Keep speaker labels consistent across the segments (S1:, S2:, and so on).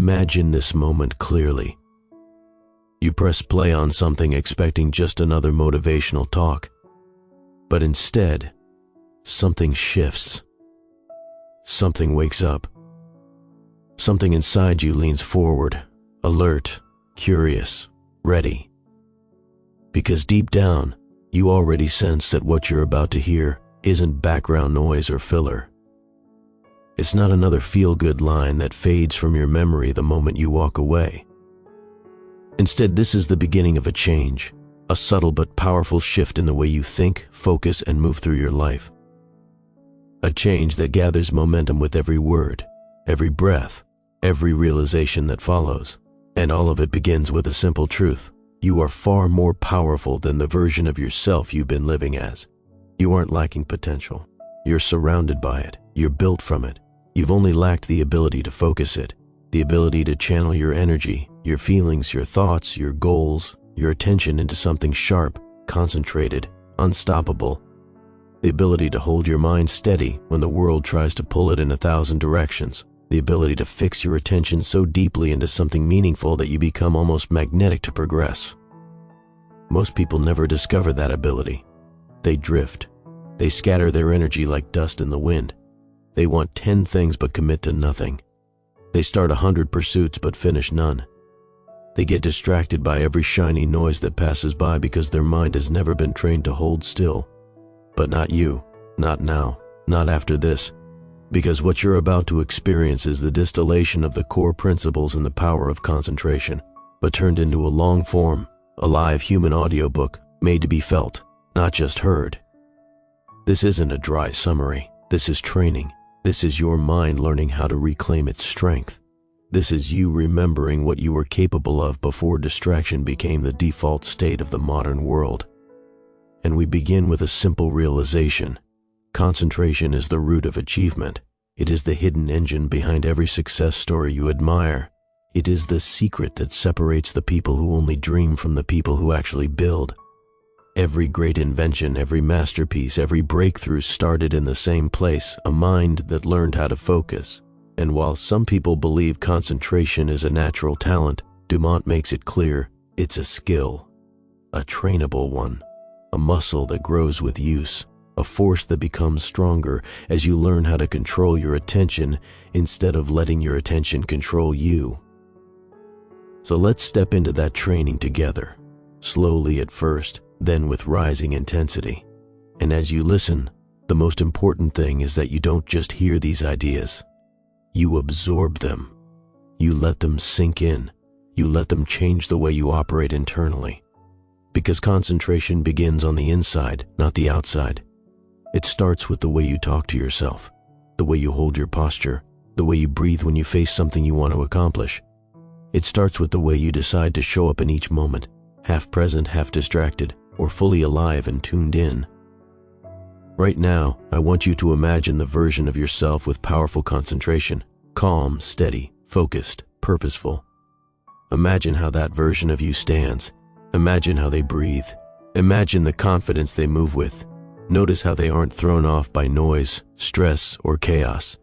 S1: Imagine this moment clearly. You press play on something expecting just another motivational talk, but instead, something shifts. Something wakes up. Something inside you leans forward, alert, curious, ready. Because deep down, you already sense that what you're about to hear isn't background noise or filler. It's not another feel-good line that fades from your memory the moment you walk away. Instead, this is the beginning of a change, a subtle but powerful shift in the way you think, focus, and move through your life. A change that gathers momentum with every word, every breath, every realization that follows. And all of it begins with a simple truth. You are far more powerful than the version of yourself you've been living as. You aren't lacking potential. You're surrounded by it. You're built from it. You've only lacked the ability to focus it, the ability to channel your energy, your feelings, your thoughts, your goals, your attention into something sharp, concentrated, unstoppable. The ability to hold your mind steady when the world tries to pull it in 1,000 directions. The ability to fix your attention so deeply into something meaningful that you become almost magnetic to progress. Most people never discover that ability. They drift. They scatter their energy like dust in the wind. They want 10 things but commit to nothing. They start 100 pursuits but finish none. They get distracted by every shiny noise that passes by because their mind has never been trained to hold still. But not you, not now, not after this. Because what you're about to experience is the distillation of the core principles and the power of concentration, but turned into a long-form, alive human audiobook made to be felt, not just heard. This isn't a dry summary. This is training. This is your mind learning how to reclaim its strength. This is you remembering what you were capable of before distraction became the default state of the modern world. And we begin with a simple realization. Concentration is the root of achievement. It is the hidden engine behind every success story you admire. It is the secret that separates the people who only dream from the people who actually build. Every great invention, every masterpiece, every breakthrough started in the same place, a mind that learned how to focus. And while some people believe concentration is a natural talent, Dumont makes it clear it's a skill, a trainable one, a muscle that grows with use. A force that becomes stronger as you learn how to control your attention instead of letting your attention control you. So let's step into that training together, slowly at first, then with rising intensity. And as you listen, the most important thing is that you don't just hear these ideas. You absorb them. You let them sink in. You let them change the way you operate internally. Because concentration begins on the inside, not the outside. It starts with the way you talk to yourself, the way you hold your posture, the way you breathe when you face something you want to accomplish. It starts with the way you decide to show up in each moment, half present, half distracted, or fully alive and tuned in. Right now, I want you to imagine the version of yourself with powerful concentration, calm, steady, focused, purposeful. Imagine how that version of you stands. Imagine how they breathe. Imagine the confidence they move with. Notice how they aren't thrown off by noise, stress, or chaos.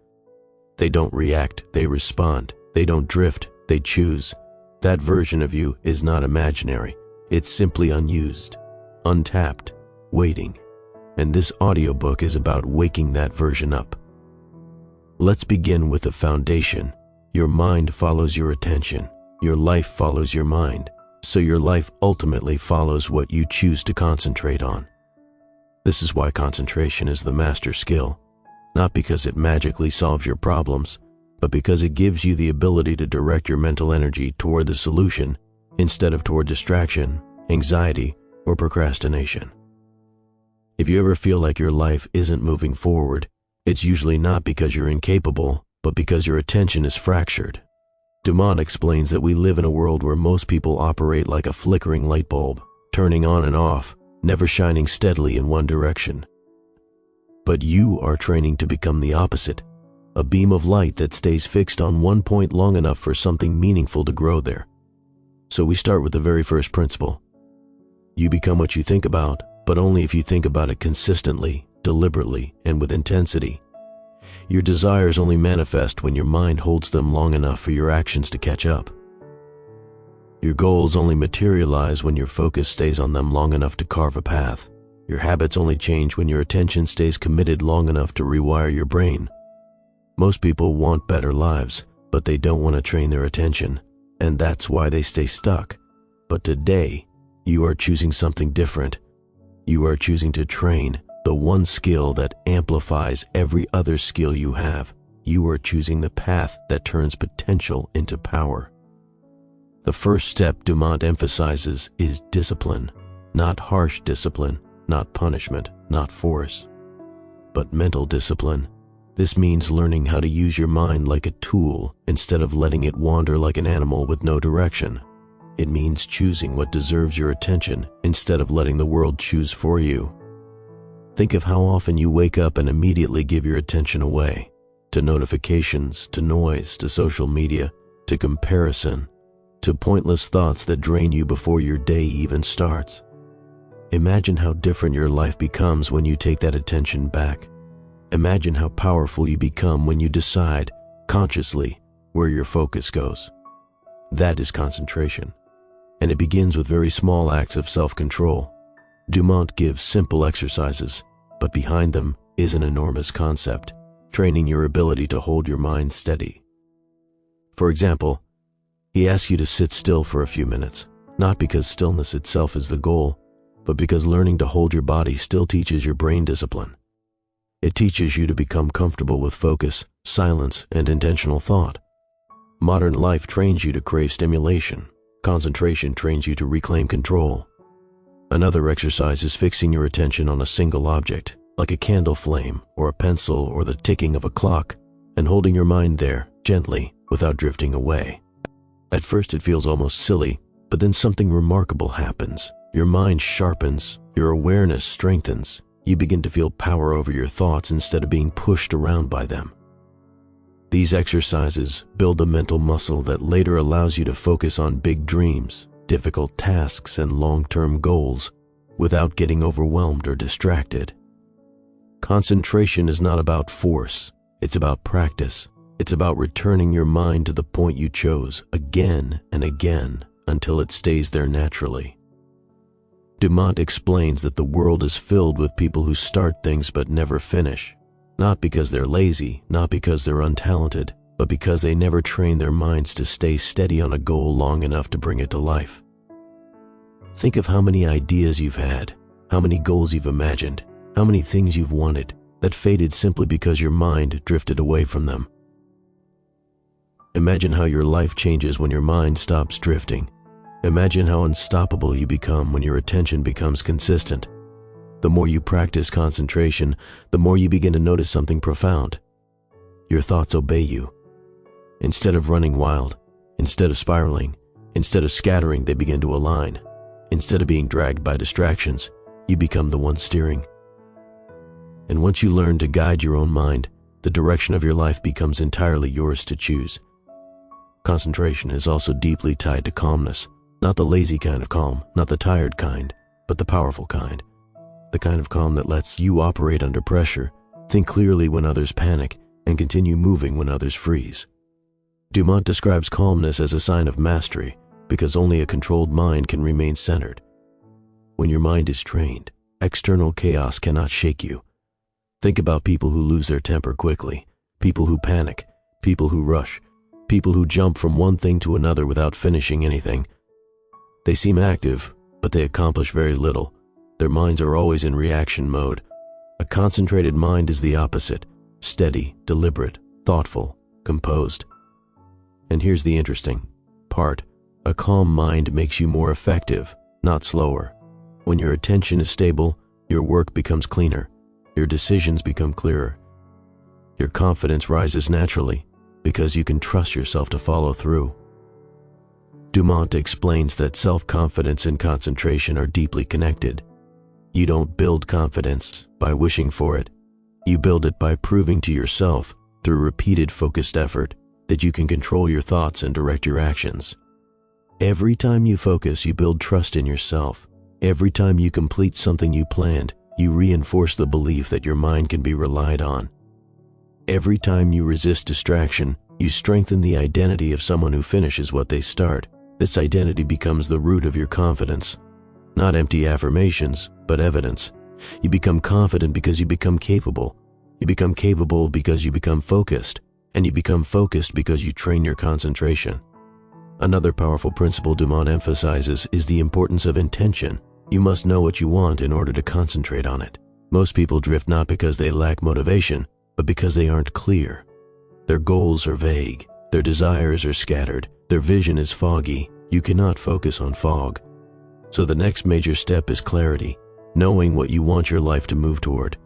S1: They don't react, they respond. They don't drift, they choose. That version of you is not imaginary. It's simply unused, untapped, waiting. And this audiobook is about waking that version up. Let's begin with the foundation. Your mind follows your attention. Your life follows your mind. So your life ultimately follows what you choose to concentrate on. This is why concentration is the master skill, not because it magically solves your problems, but because it gives you the ability to direct your mental energy toward the solution instead of toward distraction, anxiety, or procrastination. If you ever feel like your life isn't moving forward, it's usually not because you're incapable, but because your attention is fractured. Dumont explains that we live in a world where most people operate like a flickering light bulb, turning on and off, never shining steadily in one direction. But you are training to become the opposite, a beam of light that stays fixed on one point long enough for something meaningful to grow there. So we start with the very first principle. You become what you think about, but only if you think about it consistently, deliberately, and with intensity. Your desires only manifest when your mind holds them long enough for your actions to catch up. Your goals only materialize when your focus stays on them long enough to carve a path. Your habits only change when your attention stays committed long enough to rewire your brain. Most people want better lives, but they don't want to train their attention, and that's why they stay stuck. But today, you are choosing something different. You are choosing to train the one skill that amplifies every other skill you have. You are choosing the path that turns potential into power. The first step Dumont emphasizes is discipline, not harsh discipline, not punishment, not force, but mental discipline. This means learning how to use your mind like a tool instead of letting it wander like an animal with no direction. It means choosing what deserves your attention instead of letting the world choose for you. Think of how often you wake up and immediately give your attention away, to notifications, to noise, to social media, to comparison, to pointless thoughts that drain you before your day even starts. Imagine how different your life becomes when you take that attention back. Imagine how powerful you become when you decide, consciously, where your focus goes. That is concentration, and it begins with very small acts of self-control. Dumont gives simple exercises, but behind them is an enormous concept, training your ability to hold your mind steady. For example, he asks you to sit still for a few minutes, not because stillness itself is the goal, but because learning to hold your body still teaches your brain discipline. It teaches you to become comfortable with focus, silence, and intentional thought. Modern life trains you to crave stimulation. Concentration trains you to reclaim control. Another exercise is fixing your attention on a single object, like a candle flame or a pencil or the ticking of a clock, and holding your mind there, gently, without drifting away. At first it feels almost silly, but then something remarkable happens. Your mind sharpens, your awareness strengthens. You begin to feel power over your thoughts instead of being pushed around by them. These exercises build a mental muscle that later allows you to focus on big dreams, difficult tasks, and long-term goals without getting overwhelmed or distracted. Concentration is not about force, it's about practice. It's about returning your mind to the point you chose again and again until it stays there naturally. Dumont explains that the world is filled with people who start things but never finish, not because they're lazy, not because they're untalented, but because they never train their minds to stay steady on a goal long enough to bring it to life. Think of how many ideas you've had, how many goals you've imagined, how many things you've wanted that faded simply because your mind drifted away from them. Imagine how your life changes when your mind stops drifting. Imagine how unstoppable you become when your attention becomes consistent. The more you practice concentration, the more you begin to notice something profound. Your thoughts obey you. Instead of running wild, instead of spiraling, instead of scattering, they begin to align. Instead of being dragged by distractions, you become the one steering. And once you learn to guide your own mind, the direction of your life becomes entirely yours to choose. Concentration is also deeply tied to calmness, not the lazy kind of calm, not the tired kind, but the powerful kind. The kind of calm that lets you operate under pressure, think clearly when others panic, and continue moving when others freeze. Dumont describes calmness as a sign of mastery, because only a controlled mind can remain centered. When your mind is trained, external chaos cannot shake you. Think about people who lose their temper quickly, people who panic, people who rush, people who jump from one thing to another without finishing anything. They seem active, but they accomplish very little. Their minds are always in reaction mode. A concentrated mind is the opposite, steady, deliberate, thoughtful, composed. And here's the interesting part. A calm mind makes you more effective, not slower. When your attention is stable, your work becomes cleaner, your decisions become clearer. Your confidence rises naturally, because you can trust yourself to follow through. Dumont explains that self-confidence and concentration are deeply connected. You don't build confidence by wishing for it. You build it by proving to yourself, through repeated focused effort, that you can control your thoughts and direct your actions. Every time you focus, you build trust in yourself. Every time you complete something you planned, you reinforce the belief that your mind can be relied on. Every time you resist distraction, you strengthen the identity of someone who finishes what they start. This identity becomes the root of your confidence. Not empty affirmations, but evidence. You become confident because you become capable. You become capable because you become focused. And you become focused because you train your concentration. Another powerful principle Dumont emphasizes is the importance of intention. You must know what you want in order to concentrate on it. Most people drift not because they lack motivation, but because they aren't clear. Their goals are vague. Their desires are scattered. Their vision is foggy. You cannot focus on fog. So the next major step is clarity, knowing what you want your life to move toward.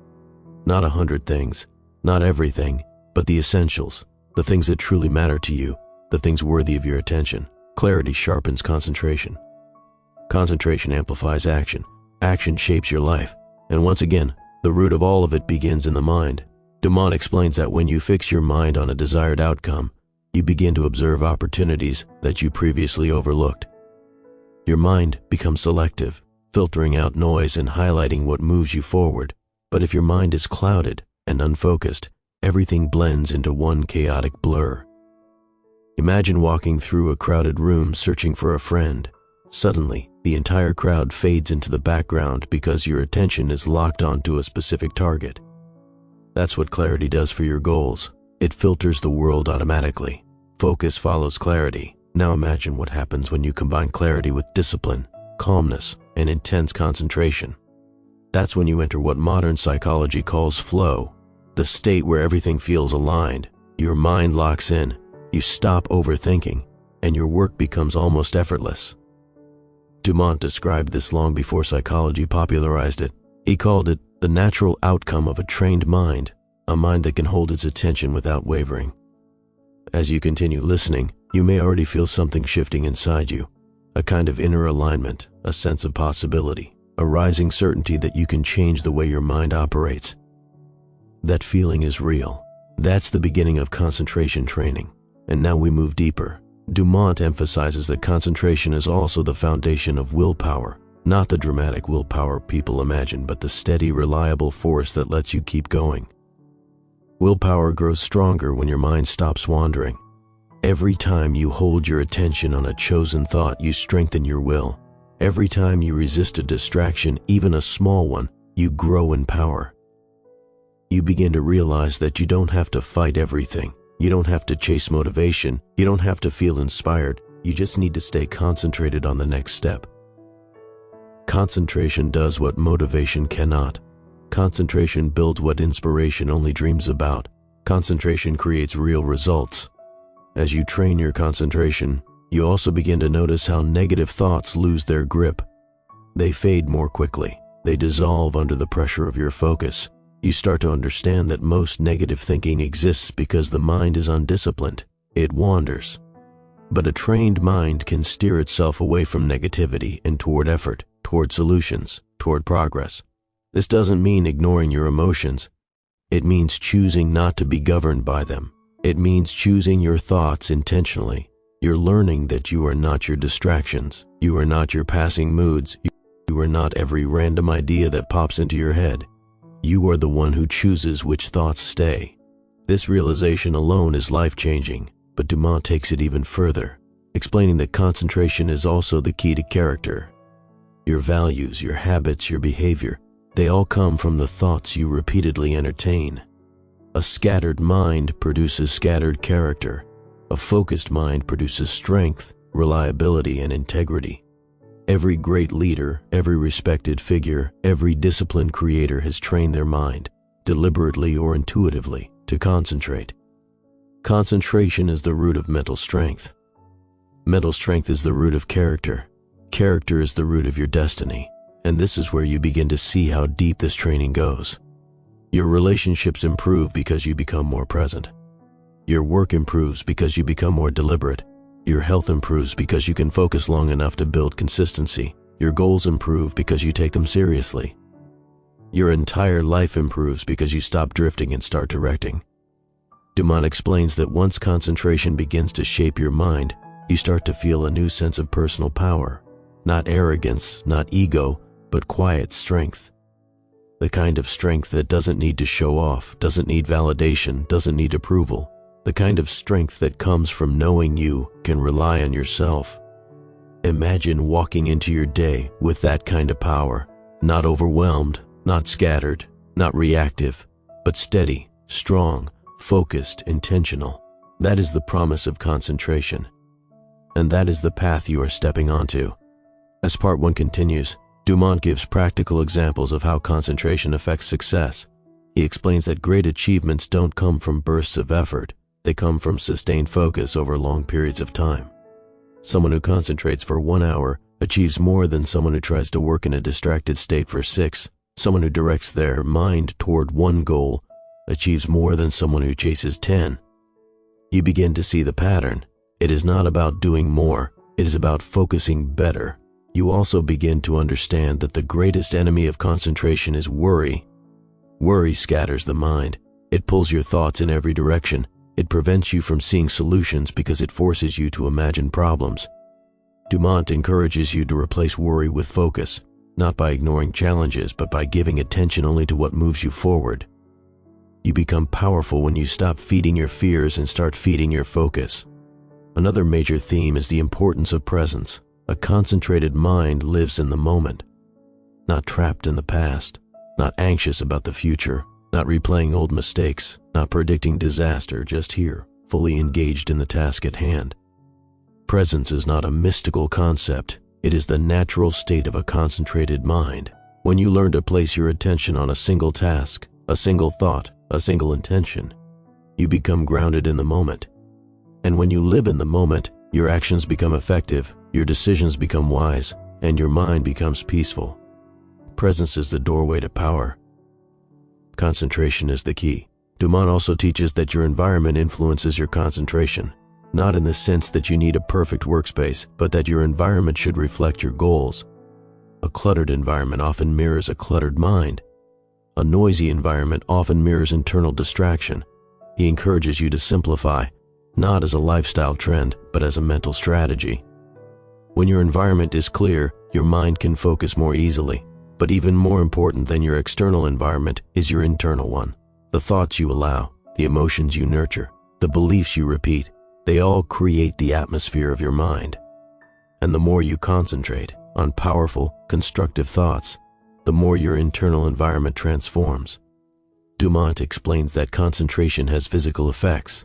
S1: Not 100 things, not everything, but the essentials, the things that truly matter to you, the things worthy of your attention. Clarity sharpens concentration. Concentration amplifies action. Action shapes your life. And once again, the root of all of it begins in the mind. Dumont explains that when you fix your mind on a desired outcome, you begin to observe opportunities that you previously overlooked. Your mind becomes selective, filtering out noise and highlighting what moves you forward. But if your mind is clouded and unfocused, everything blends into one chaotic blur. Imagine walking through a crowded room searching for a friend. Suddenly, the entire crowd fades into the background because your attention is locked onto a specific target. That's what clarity does for your goals. It filters the world automatically. Focus follows clarity. Now imagine what happens when you combine clarity with discipline, calmness, and intense concentration. That's when you enter what modern psychology calls flow, the state where everything feels aligned. Your mind locks in, you stop overthinking, and your work becomes almost effortless. Dumont described this long before psychology popularized it. He called it the natural outcome of a trained mind, a mind that can hold its attention without wavering. As you continue listening, you may already feel something shifting inside you, a kind of inner alignment, a sense of possibility, a rising certainty that you can change the way your mind operates. That feeling is real. That's the beginning of concentration training. And now we move deeper. Dumont emphasizes that concentration is also the foundation of willpower, not the dramatic willpower people imagine, but the steady, reliable force that lets you keep going. Willpower grows stronger when your mind stops wandering. Every time you hold your attention on a chosen thought, you strengthen your will. Every time you resist a distraction, even a small one, you grow in power. You begin to realize that you don't have to fight everything. You don't have to chase motivation. You don't have to feel inspired. You just need to stay concentrated on the next step. Concentration does what motivation cannot. Concentration builds what inspiration only dreams about. Concentration creates real results. As you train your concentration, you also begin to notice how negative thoughts lose their grip. They fade more quickly. They dissolve under the pressure of your focus. You start to understand that most negative thinking exists because the mind is undisciplined. It wanders. But a trained mind can steer itself away from negativity and toward effort, toward solutions, toward progress. This doesn't mean ignoring your emotions. It means choosing not to be governed by them. It means choosing your thoughts intentionally. You're learning that you are not your distractions. You are not your passing moods. You are not every random idea that pops into your head. You are the one who chooses which thoughts stay. This realization alone is life-changing, but Dumont takes it even further, explaining that concentration is also the key to character. Your values, your habits, your behavior, they all come from the thoughts you repeatedly entertain. A scattered mind produces scattered character. A focused mind produces strength, reliability, and integrity. Every great leader, every respected figure, every disciplined creator has trained their mind, deliberately or intuitively, to concentrate. Concentration is the root of mental strength. Mental strength is the root of character. Character is the root of your destiny. And this is where you begin to see how deep this training goes. Your relationships improve because you become more present. Your work improves because you become more deliberate. Your health improves because you can focus long enough to build consistency. Your goals improve because you take them seriously. Your entire life improves because you stop drifting and start directing. Dumont explains that once concentration begins to shape your mind, you start to feel a new sense of personal power. Not arrogance, not ego, but quiet strength. The kind of strength that doesn't need to show off, doesn't need validation, doesn't need approval. The kind of strength that comes from knowing you can rely on yourself. Imagine walking into your day with that kind of power, not overwhelmed, not scattered, not reactive, but steady, strong, focused, intentional. That is the promise of concentration. And that is the path you are stepping onto. As part 1 continues, Dumont gives practical examples of how concentration affects success. He explains that great achievements don't come from bursts of effort. They come from sustained focus over long periods of time. Someone who concentrates for 1 hour achieves more than someone who tries to work in a distracted state for 6. Someone who directs their mind toward one goal achieves more than someone who chases 10. You begin to see the pattern. It is not about doing more. It is about focusing better. You also begin to understand that the greatest enemy of concentration is worry. Worry scatters the mind. It pulls your thoughts in every direction. It prevents you from seeing solutions because it forces you to imagine problems. Dumont encourages you to replace worry with focus, not by ignoring challenges, but by giving attention only to what moves you forward. You become powerful when you stop feeding your fears and start feeding your focus. Another major theme is the importance of presence. A concentrated mind lives in the moment, not trapped in the past, not anxious about the future, not replaying old mistakes, not predicting disaster, just here, fully engaged in the task at hand. Presence is not a mystical concept. It is the natural state of a concentrated mind. When you learn to place your attention on a single task, a single thought, a single intention, you become grounded in the moment. And when you live in the moment, your actions become effective, your decisions become wise, and your mind becomes peaceful. Presence is the doorway to power. Concentration is the key. Dumont also teaches that your environment influences your concentration, not in the sense that you need a perfect workspace, but that your environment should reflect your goals. A cluttered environment often mirrors a cluttered mind. A noisy environment often mirrors internal distraction. He encourages you to simplify, not as a lifestyle trend, but as a mental strategy. When your environment is clear, your mind can focus more easily. But even more important than your external environment is your internal one. The thoughts you allow, the emotions you nurture, the beliefs you repeat, they all create the atmosphere of your mind. And the more you concentrate on powerful, constructive thoughts, the more your internal environment transforms. Dumont explains that concentration has physical effects.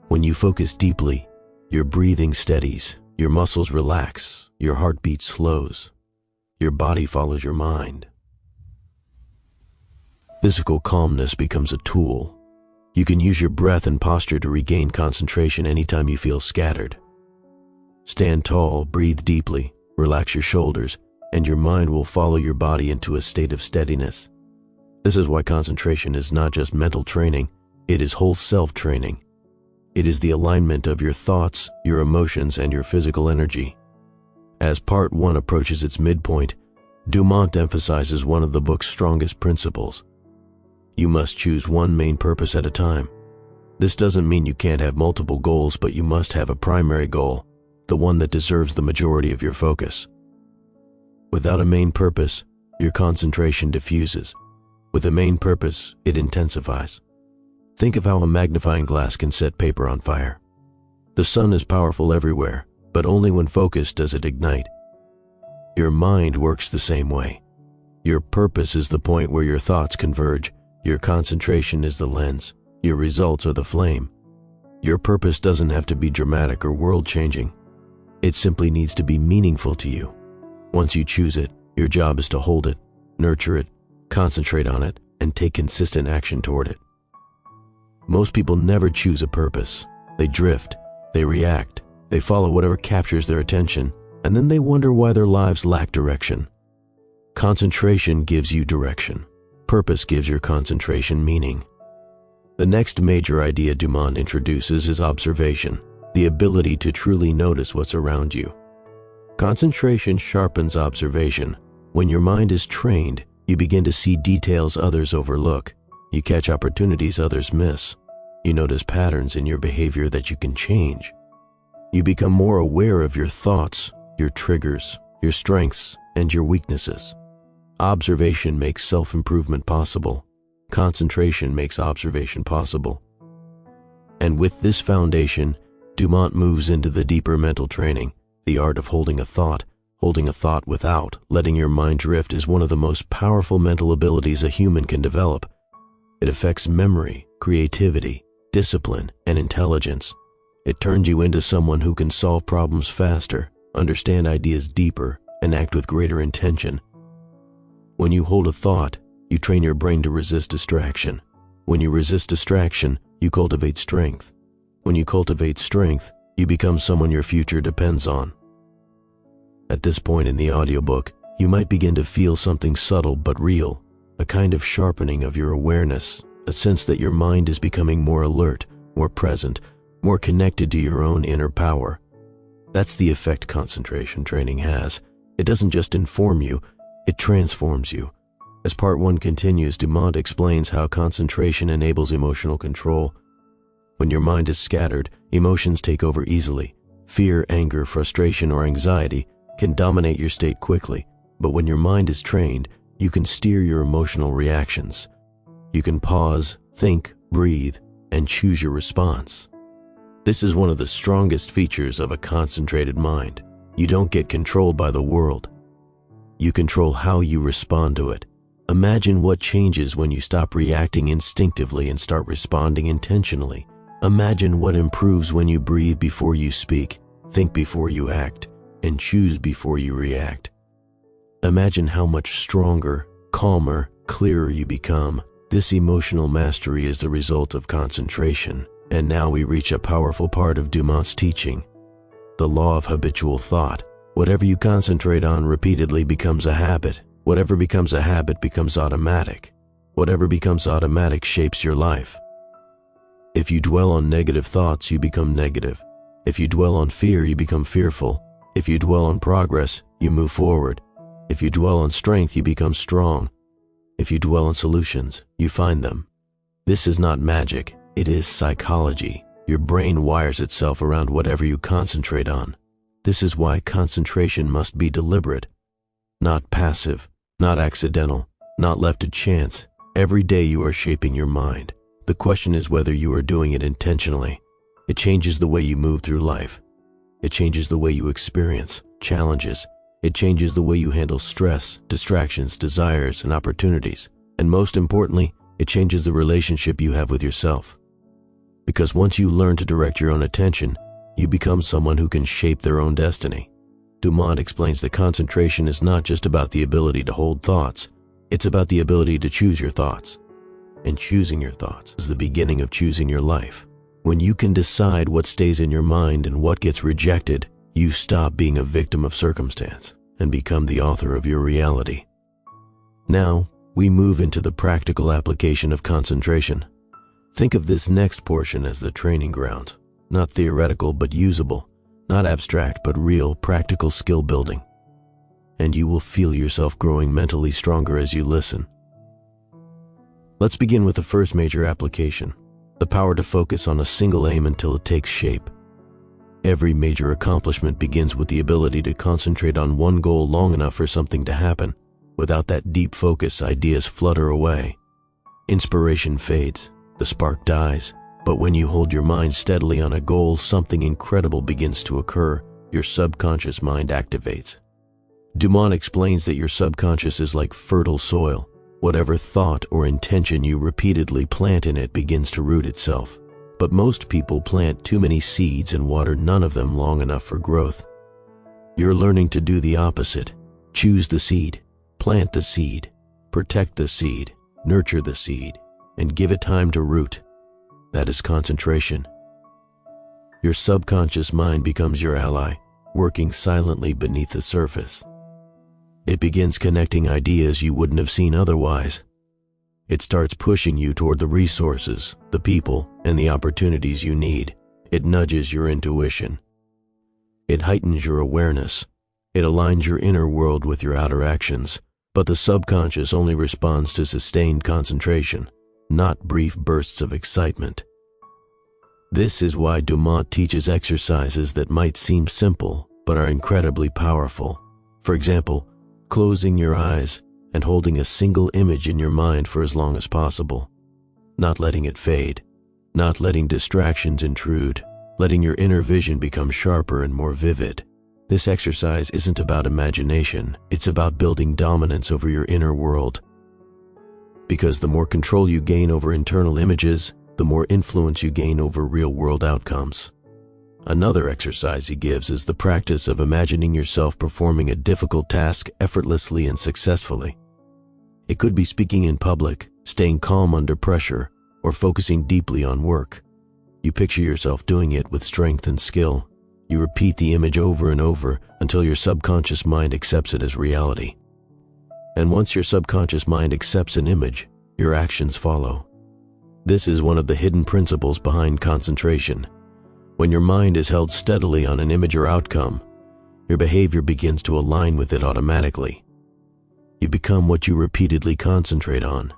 S1: When you focus deeply, your breathing steadies, your muscles relax, your heartbeat slows, your body follows your mind. Physical calmness becomes a tool. You can use your breath and posture to regain concentration anytime you feel scattered. Stand tall, breathe deeply, relax your shoulders, and your mind will follow your body into a state of steadiness. This is why concentration is not just mental training, it is whole self-training. It is the alignment of your thoughts, your emotions, and your physical energy. As part 1 approaches its midpoint, Dumont emphasizes one of the book's strongest principles. You must choose one main purpose at a time. This doesn't mean you can't have multiple goals, but you must have a primary goal, the one that deserves the majority of your focus. Without a main purpose, your concentration diffuses. With a main purpose, it intensifies. Think of how a magnifying glass can set paper on fire. The sun is powerful everywhere, but only when focused does it ignite. Your mind works the same way. Your purpose is the point where your thoughts converge. Your concentration is the lens. Your results are the flame. Your purpose doesn't have to be dramatic or world-changing. It simply needs to be meaningful to you. Once you choose it, your job is to hold it, nurture it, concentrate on it, and take consistent action toward it. Most people never choose a purpose. They drift, they react, they follow whatever captures their attention, and then they wonder why their lives lack direction. Concentration gives you direction. Purpose gives your concentration meaning. The next major idea Dumont introduces is observation, the ability to truly notice what's around you. Concentration sharpens observation. When your mind is trained, you begin to see details others overlook. You catch opportunities others miss. You notice patterns in your behavior that you can change. You become more aware of your thoughts, your triggers, your strengths, and your weaknesses. Observation makes self-improvement possible. Concentration makes observation possible. And with this foundation, Dumont moves into the deeper mental training. The art of holding a thought without letting your mind drift is one of the most powerful mental abilities a human can develop. It affects memory, creativity, discipline, and intelligence. It turns you into someone who can solve problems faster, understand ideas deeper, and act with greater intention. When you hold a thought, you train your brain to resist distraction. When you resist distraction, you cultivate strength. When you cultivate strength, you become someone your future depends on. At this point in the audiobook, you might begin to feel something subtle but real, a kind of sharpening of your awareness, a sense that your mind is becoming more alert, more present, more connected to your own inner power. That's the effect concentration training has. It doesn't just inform you, it transforms you. As part 1 continues, Dumont explains how concentration enables emotional control. When your mind is scattered, emotions take over easily. Fear, anger, frustration, or anxiety can dominate your state quickly, but when your mind is trained, you can steer your emotional reactions. You can pause, think, breathe, and choose your response. This is one of the strongest features of a concentrated mind. You don't get controlled by the world. You control how you respond to it. Imagine what changes when you stop reacting instinctively and start responding intentionally. Imagine what improves when you breathe before you speak, think before you act, and choose before you react. Imagine how much stronger, calmer, clearer you become. This emotional mastery is the result of concentration. And now we reach a powerful part of Dumont's teaching, the law of habitual thought. Whatever you concentrate on repeatedly becomes a habit. Whatever becomes a habit becomes automatic. Whatever becomes automatic shapes your life. If you dwell on negative thoughts, you become negative. If you dwell on fear, you become fearful. If you dwell on progress, you move forward. If you dwell on strength, you become strong. If you dwell on solutions, you find them. This is not magic, it is psychology. Your brain wires itself around whatever you concentrate on. This is why concentration must be deliberate, not passive, not accidental, not left to chance. Every day you are shaping your mind. The question is whether you are doing it intentionally. It changes the way you move through life. It changes the way you experience challenges. It changes the way you handle stress, distractions, desires, and opportunities. And most importantly, it changes the relationship you have with yourself. Because once you learn to direct your own attention, you become someone who can shape their own destiny. Dumont explains that concentration is not just about the ability to hold thoughts, it's about the ability to choose your thoughts. And choosing your thoughts is the beginning of choosing your life. When you can decide what stays in your mind and what gets rejected, you stop being a victim of circumstance and become the author of your reality. Now, we move into the practical application of concentration. Think of this next portion as the training ground, not theoretical but usable, not abstract but real, practical skill building. And you will feel yourself growing mentally stronger as you listen. Let's begin with the first major application, the power to focus on a single aim until it takes shape. Every major accomplishment begins with the ability to concentrate on one goal long enough for something to happen. Without that deep focus, ideas flutter away. Inspiration fades, the spark dies. But when you hold your mind steadily on a goal, something incredible begins to occur. Your subconscious mind activates. Dumont explains that your subconscious is like fertile soil. Whatever thought or intention you repeatedly plant in it begins to root itself. But most people plant too many seeds and water none of them long enough for growth. You're learning to do the opposite. Choose the seed, plant the seed, protect the seed, nurture the seed, and give it time to root. That is concentration. Your subconscious mind becomes your ally, working silently beneath the surface. It begins connecting ideas you wouldn't have seen otherwise. It starts pushing you toward the resources, the people, and the opportunities you need. It nudges your intuition. It heightens your awareness. It aligns your inner world with your outer actions. But the subconscious only responds to sustained concentration, not brief bursts of excitement. This is why Dumont teaches exercises that might seem simple, but are incredibly powerful. For example, closing your eyes and holding a single image in your mind for as long as possible, not letting it fade, not letting distractions intrude, letting your inner vision become sharper and more vivid. This exercise isn't about imagination, it's about building dominance over your inner world. Because the more control you gain over internal images, the more influence you gain over real-world outcomes. Another exercise he gives is the practice of imagining yourself performing a difficult task effortlessly and successfully. It could be speaking in public, staying calm under pressure, or focusing deeply on work. You picture yourself doing it with strength and skill. You repeat the image over and over until your subconscious mind accepts it as reality. And once your subconscious mind accepts an image, your actions follow. This is one of the hidden principles behind concentration. When your mind is held steadily on an image or outcome, your behavior begins to align with it automatically. You become what you repeatedly concentrate on.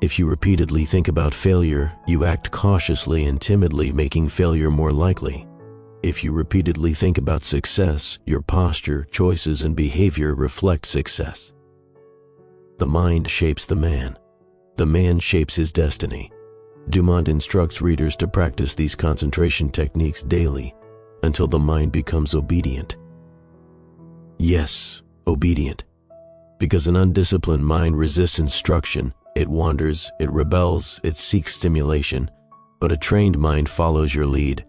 S1: If you repeatedly think about failure, you act cautiously and timidly, making failure more likely. If you repeatedly think about success, your posture, choices, and behavior reflect success. The mind shapes the man. The man shapes his destiny. Dumont instructs readers to practice these concentration techniques daily until the mind becomes obedient. Yes, obedient. Because an undisciplined mind resists instruction. It wanders, it rebels, it seeks stimulation, but a trained mind follows your lead.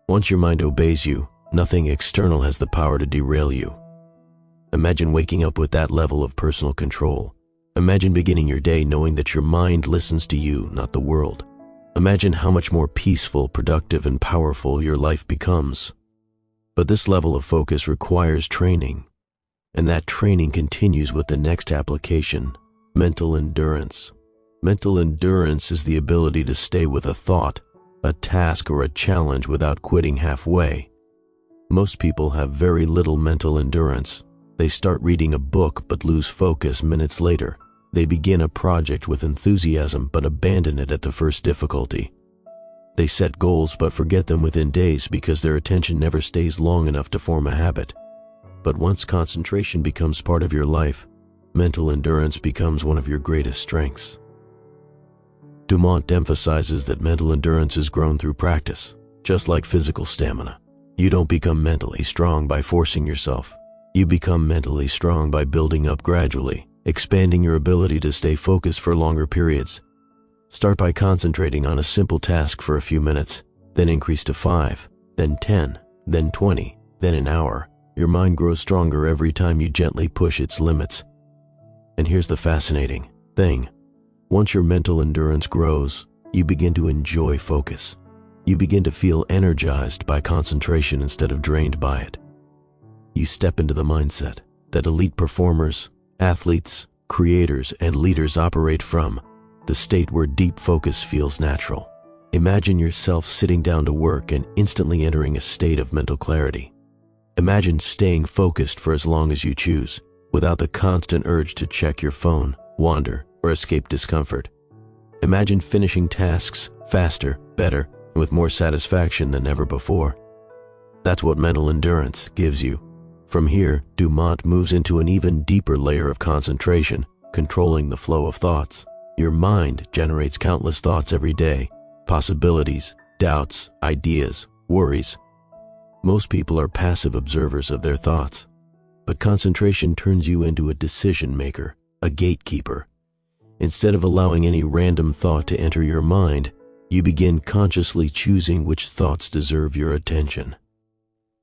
S1: Once your mind obeys you, nothing external has the power to derail you. Imagine waking up with that level of personal control. Imagine beginning your day knowing that your mind listens to you, not the world. Imagine how much more peaceful, productive, and powerful your life becomes. But this level of focus requires training, and that training continues with the next application. Mental endurance. Mental endurance is the ability to stay with a thought, a task, or a challenge without quitting halfway. Most people have very little mental endurance. They start reading a book but lose focus minutes later. They begin a project with enthusiasm but abandon it at the first difficulty. They set goals but forget them within days because their attention never stays long enough to form a habit. But once concentration becomes part of your life, mental endurance becomes one of your greatest strengths. Dumont emphasizes that mental endurance is grown through practice, just like physical stamina. You don't become mentally strong by forcing yourself. You become mentally strong by building up gradually, expanding your ability to stay focused for longer periods. Start by concentrating on a simple task for a few minutes, then increase to 5, then 10, then 20, then an hour. Your mind grows stronger every time you gently push its limits. And here's the fascinating thing. Once your mental endurance grows, you begin to enjoy focus. You begin to feel energized by concentration instead of drained by it. You step into the mindset that elite performers, athletes, creators, and leaders operate from, the state where deep focus feels natural. Imagine yourself sitting down to work and instantly entering a state of mental clarity. Imagine staying focused for as long as you choose, without the constant urge to check your phone, wander, or escape discomfort. Imagine finishing tasks faster, better, and with more satisfaction than ever before. That's what mental endurance gives you. From here, Dumont moves into an even deeper layer of concentration, controlling the flow of thoughts. Your mind generates countless thoughts every day, possibilities, doubts, ideas, worries. Most people are passive observers of their thoughts, but concentration turns you into a decision maker, a gatekeeper. Instead of allowing any random thought to enter your mind, you begin consciously choosing which thoughts deserve your attention.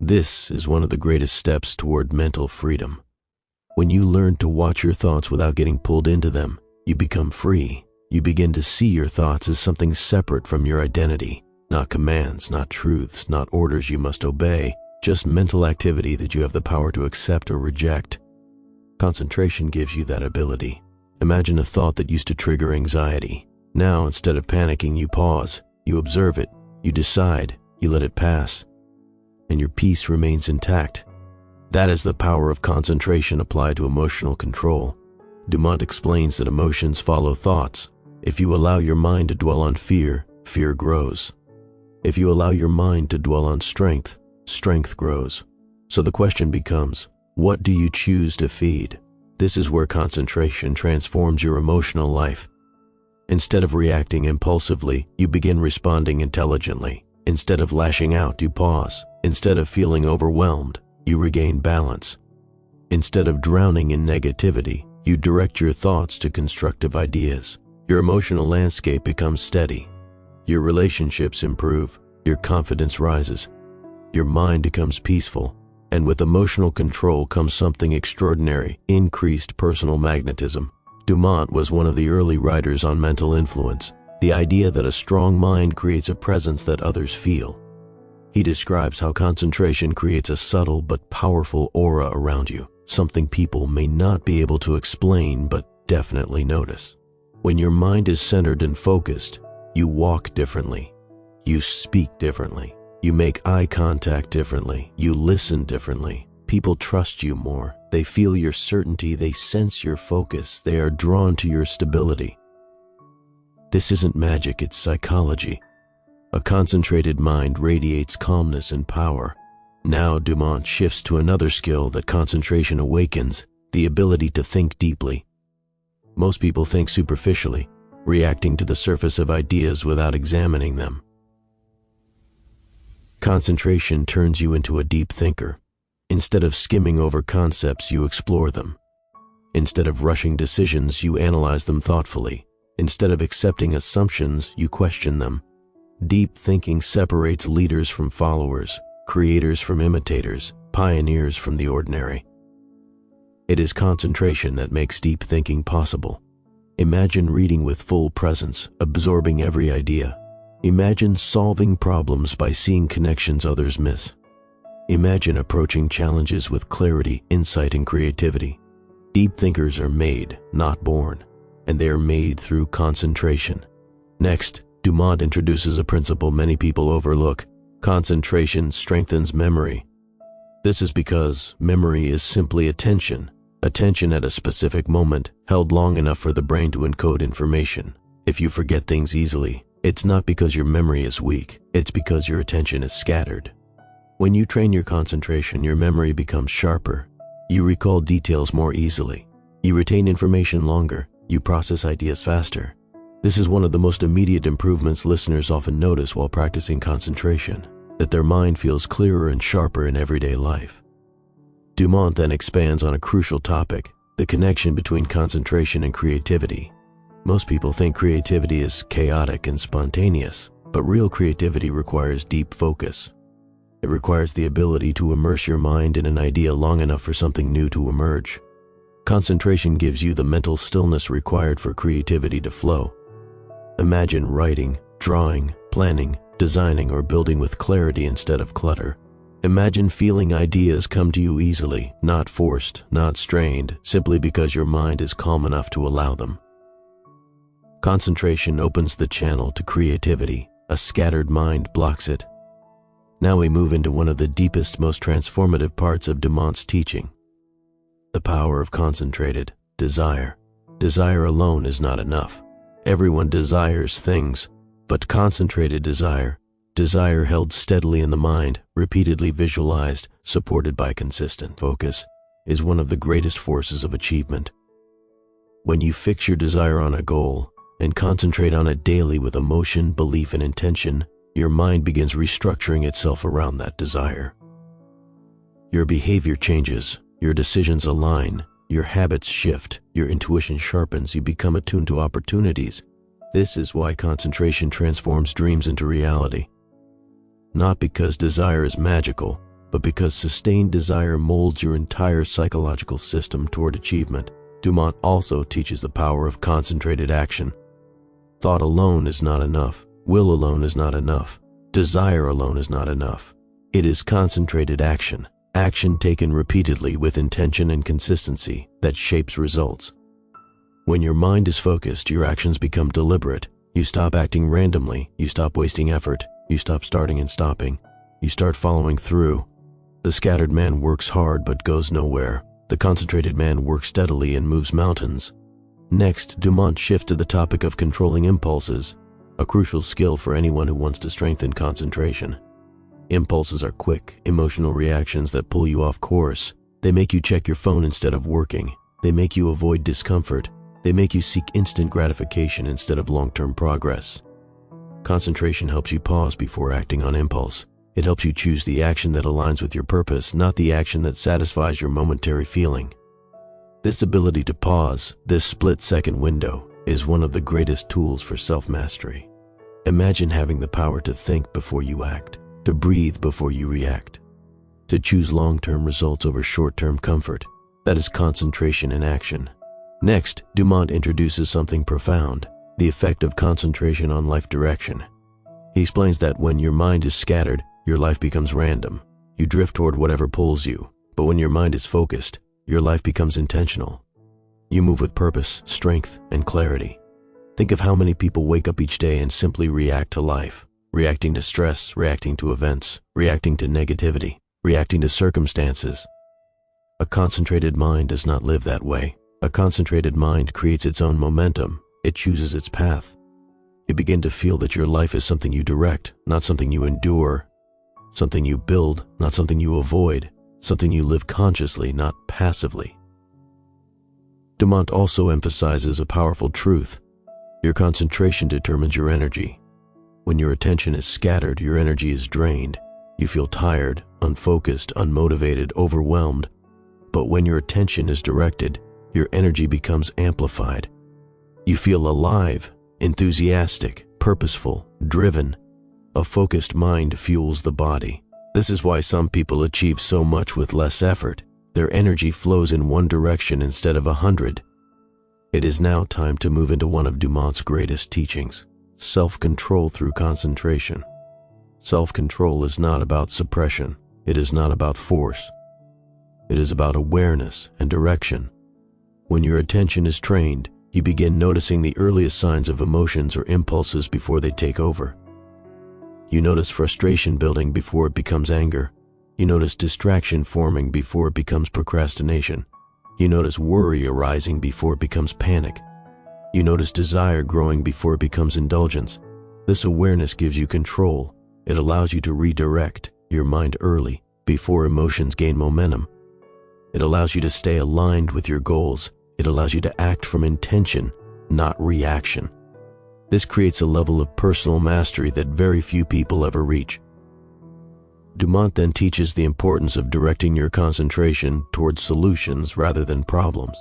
S1: This is one of the greatest steps toward mental freedom. When you learn to watch your thoughts without getting pulled into them, you become free. You begin to see your thoughts as something separate from your identity, not commands, not truths, not orders you must obey, just mental activity that you have the power to accept or reject. Concentration gives you that ability. Imagine a thought that used to trigger anxiety. Now, instead of panicking, you pause, you observe it, you decide, you let it pass, and your peace remains intact. That is the power of concentration applied to emotional control. Dumont explains that emotions follow thoughts. If you allow your mind to dwell on fear, fear grows. If you allow your mind to dwell on strength, strength grows. So the question becomes, what do you choose to feed? This is where concentration transforms your emotional life. Instead of reacting impulsively, you begin responding intelligently. Instead of lashing out, you pause. Instead of feeling overwhelmed, you regain balance. Instead of drowning in negativity, you direct your thoughts to constructive ideas. Your emotional landscape becomes steady. Your relationships improve. Your confidence rises. Your mind becomes peaceful. And with emotional control comes something extraordinary: increased personal magnetism. Dumont was one of the early writers on mental influence, the idea that a strong mind creates a presence that others feel. He describes how concentration creates a subtle but powerful aura around you, something people may not be able to explain but definitely notice. When your mind is centered and focused, you walk differently, you speak differently, you make eye contact differently, you listen differently. People trust you more. They feel your certainty, they sense your focus, they are drawn to your stability. This isn't magic, it's psychology. A concentrated mind radiates calmness and power. Now Dumont shifts to another skill that concentration awakens: the ability to think deeply. Most people think superficially, reacting to the surface of ideas without examining them. Concentration turns you into a deep thinker. Instead of skimming over concepts, you explore them. Instead of rushing decisions, you analyze them thoughtfully. Instead of accepting assumptions, you question them. Deep thinking separates leaders from followers, creators from imitators, pioneers from the ordinary. It is concentration that makes deep thinking possible. Imagine reading with full presence, absorbing every idea. Imagine solving problems by seeing connections others miss. Imagine approaching challenges with clarity, insight, and creativity. Deep thinkers are made, not born, and they are made through concentration. Next, Dumont introduces a principle many people overlook: concentration strengthens memory. This is because memory is simply attention at a specific moment, held long enough for the brain to encode information. If you forget things easily, it's not because your memory is weak, it's because your attention is scattered. When you train your concentration, your memory becomes sharper. You recall details more easily. You retain information longer. You process ideas faster. This is one of the most immediate improvements listeners often notice while practicing concentration, that their mind feels clearer and sharper in everyday life. Dumont then expands on a crucial topic: the connection between concentration and creativity. Most people think creativity is chaotic and spontaneous, but real creativity requires deep focus. It requires the ability to immerse your mind in an idea long enough for something new to emerge. Concentration gives you the mental stillness required for creativity to flow. Imagine writing, drawing, planning, designing, or building with clarity instead of clutter. Imagine feeling ideas come to you easily, not forced, not strained, simply because your mind is calm enough to allow them. Concentration opens the channel to creativity. A scattered mind blocks it. Now we move into one of the deepest, most transformative parts of Dumont's teaching: the power of concentrated desire. Desire alone is not enough. Everyone desires things, but concentrated desire, desire held steadily in the mind, repeatedly visualized, supported by consistent focus, is one of the greatest forces of achievement. When you fix your desire on a goal and concentrate on it daily with emotion, belief, and intention, your mind begins restructuring itself around that desire. Your behavior changes, your decisions align, your habits shift, your intuition sharpens, you become attuned to opportunities. This is why concentration transforms dreams into reality. Not because desire is magical, but because sustained desire molds your entire psychological system toward achievement. Dumont also teaches the power of concentrated action. Thought alone is not enough. Will alone is not enough. Desire alone is not enough. It is concentrated action, action taken repeatedly with intention and consistency, that shapes results. When your mind is focused, your actions become deliberate. You stop acting randomly. You stop wasting effort. You stop starting and stopping. You start following through. The scattered man works hard but goes nowhere. The concentrated man works steadily and moves mountains. Next, Dumont shifts to the topic of controlling impulses, a crucial skill for anyone who wants to strengthen concentration. Impulses are quick, emotional reactions that pull you off course. They make you check your phone instead of working. They make you avoid discomfort. They make you seek instant gratification instead of long-term progress. Concentration helps you pause before acting on impulse. It helps you choose the action that aligns with your purpose, not the action that satisfies your momentary feeling. This ability to pause, this split-second window, is one of the greatest tools for self-mastery. Imagine having the power to think before you act, to breathe before you react, to choose long-term results over short-term comfort. That is concentration in action. Next, Dumont introduces something profound, the effect of concentration on life direction. He explains that when your mind is scattered, your life becomes random. You drift toward whatever pulls you, but when your mind is focused, your life becomes intentional. You move with purpose, strength, and clarity. Think of how many people wake up each day and simply react to life, reacting to stress, reacting to events, reacting to negativity, reacting to circumstances. A concentrated mind does not live that way. A concentrated mind creates its own momentum. It chooses its path. You begin to feel that your life is something you direct, not something you endure, something you build, not something you avoid, something you live consciously, not passively. Dumont also emphasizes a powerful truth. Your concentration determines your energy. When your attention is scattered, your energy is drained. You feel tired, unfocused, unmotivated, overwhelmed. But when your attention is directed, your energy becomes amplified. You feel alive, enthusiastic, purposeful, driven. A focused mind fuels the body. This is why some people achieve so much with less effort. Their energy flows in one direction instead of 100. It is now time to move into one of Dumont's greatest teachings, self-control through concentration. Self-control is not about suppression. It is not about force. It is about awareness and direction. When your attention is trained, you begin noticing the earliest signs of emotions or impulses before they take over. You notice frustration building before it becomes anger. You notice distraction forming before it becomes procrastination. You notice worry arising before it becomes panic. You notice desire growing before it becomes indulgence. This awareness gives you control. It allows you to redirect your mind early, before emotions gain momentum. It allows you to stay aligned with your goals. It allows you to act from intention, not reaction. This creates a level of personal mastery that very few people ever reach. Dumont then teaches the importance of directing your concentration towards solutions rather than problems.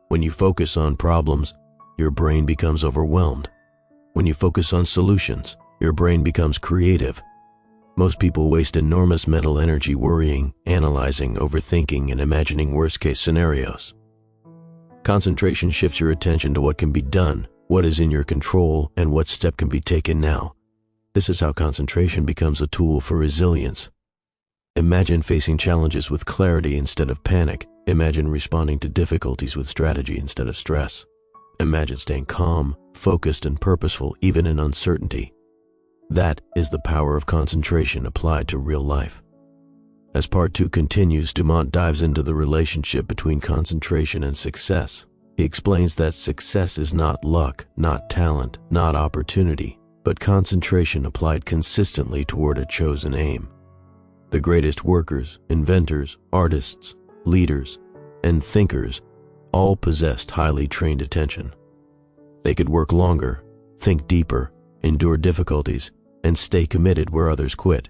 S1: When you focus on problems, your brain becomes overwhelmed. When you focus on solutions, your brain becomes creative. Most people waste enormous mental energy worrying, analyzing, overthinking, and imagining worst-case scenarios. Concentration shifts your attention to what can be done, what is in your control, and what step can be taken now. This is how concentration becomes a tool for resilience. Imagine facing challenges with clarity instead of panic. Imagine responding to difficulties with strategy instead of stress. Imagine staying calm, focused, and purposeful even in uncertainty. That is the power of concentration applied to real life. As part 2 continues, Dumont dives into the relationship between concentration and success. He explains that success is not luck, not talent, not opportunity, but concentration applied consistently toward a chosen aim. The greatest workers, inventors, artists, leaders, and thinkers all possessed highly trained attention. They could work longer, think deeper, endure difficulties, and stay committed where others quit.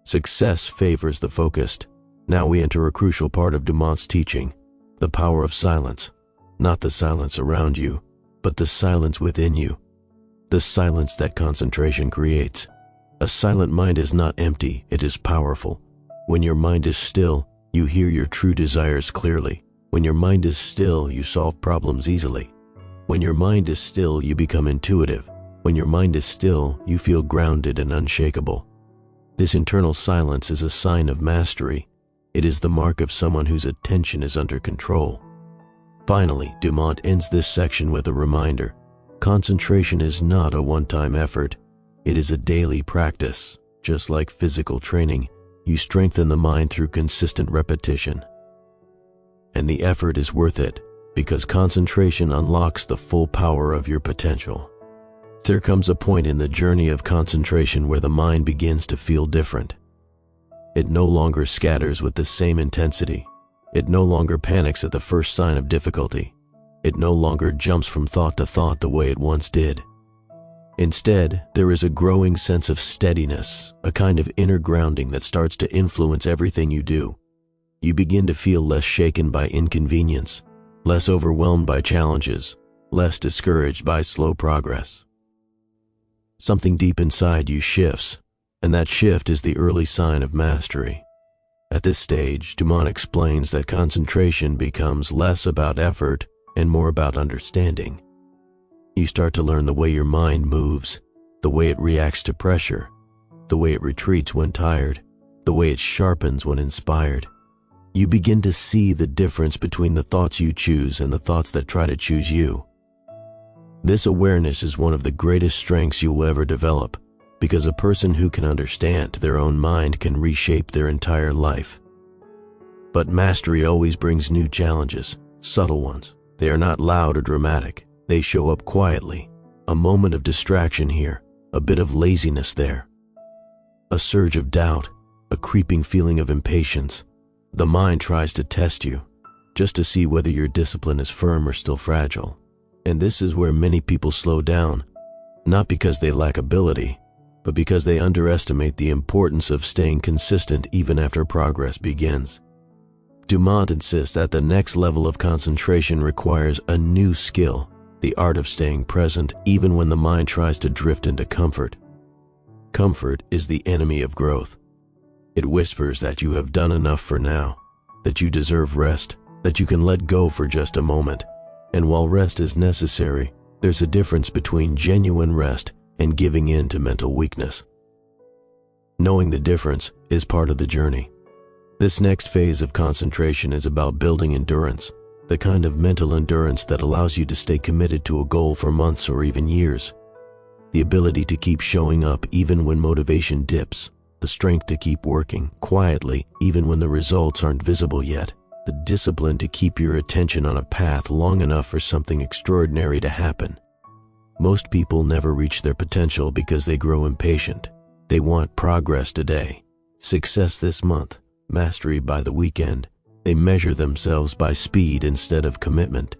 S1: Success favors the focused. Now we enter a crucial part of Dumont's teaching, the power of silence. Not the silence around you, but the silence within you. The silence that concentration creates. A silent mind is not empty, it is powerful. When your mind is still, you hear your true desires clearly. When your mind is still, you solve problems easily. When your mind is still, you become intuitive. When your mind is still, you feel grounded and unshakable. This internal silence is a sign of mastery. It is the mark of someone whose attention is under control. Finally, Dumont ends this section with a reminder. Concentration is not a one-time effort. It is a daily practice. Just like physical training, you strengthen the mind through consistent repetition. And the effort is worth it, because concentration unlocks the full power of your potential. There comes a point in the journey of concentration where the mind begins to feel different. It no longer scatters with the same intensity. It no longer panics at the first sign of difficulty. It no longer jumps from thought to thought the way it once did. Instead, there is a growing sense of steadiness, a kind of inner grounding that starts to influence everything you do. You begin to feel less shaken by inconvenience, less overwhelmed by challenges, less discouraged by slow progress. Something deep inside you shifts, and that shift is the early sign of mastery. At this stage, Dumont explains that concentration becomes less about effort and more about understanding. You start to learn the way your mind moves, the way it reacts to pressure, the way it retreats when tired, the way it sharpens when inspired. You begin to see the difference between the thoughts you choose and the thoughts that try to choose you. This awareness is one of the greatest strengths you'll ever develop, because a person who can understand their own mind can reshape their entire life. But mastery always brings new challenges, subtle ones. They are not loud or dramatic. They show up quietly. A moment of distraction here, a bit of laziness there. A surge of doubt, a creeping feeling of impatience. The mind tries to test you, just to see whether your discipline is firm or still fragile. And this is where many people slow down, not because they lack ability, but because they underestimate the importance of staying consistent even after progress begins. Dumont insists that the next level of concentration requires a new skill, the art of staying present even when the mind tries to drift into comfort. Comfort is the enemy of growth. It whispers that you have done enough for now, that you deserve rest, that you can let go for just a moment. And while rest is necessary, there's a difference between genuine rest and giving in to mental weakness. Knowing the difference is part of the journey. This next phase of concentration is about building endurance, the kind of mental endurance that allows you to stay committed to a goal for months or even years. The ability to keep showing up even when motivation dips, the strength to keep working quietly even when the results aren't visible yet, the discipline to keep your attention on a path long enough for something extraordinary to happen. Most people never reach their potential because they grow impatient. They want progress today, success this month, mastery by the weekend. They measure themselves by speed instead of commitment.